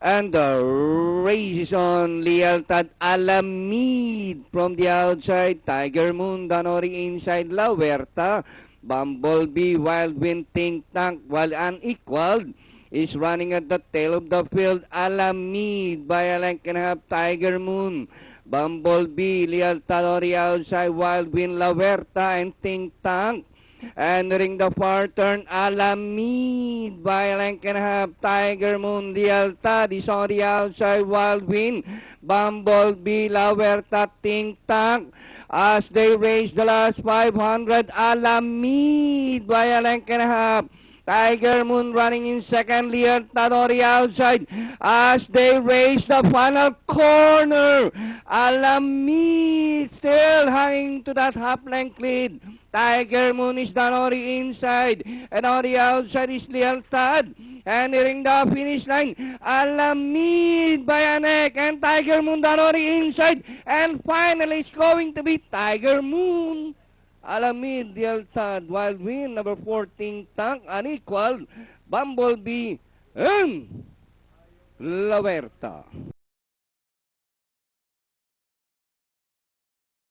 And the race is on. Lealtad Alamid from the outside. Tiger Moon, Danori inside. La Huerta. Bumblebee, Wild Wind, Think Tank, while unequaled is running at the tail of the field. Alamid by a length and a half. Tiger Moon. Bumblebee, Lealtad on the outside. Wild Wind, La Huerta, and Think Tank. Entering the far turn, Alamid by a length and a half. Tiger Moon, Lealtad is on the outside. Wild Wind, Bumblebee, La Huerta, Think Tank. As they race the last 500, Alamid by a length and a half. Tiger Moon running in second, Lealtad on the outside. As they race the final corner, Alamid still hanging to that half-length lead. Tiger Moon is down on the inside, and on the outside is Lealtad. And nearing the finish line, Alamid by a neck, and Tiger Moon down on the inside. And finally, it's going to be Tiger Moon. Alamid, Lealtad, Wild Wind, number 14, Tank, unequal, Bumblebee, and La Huerta.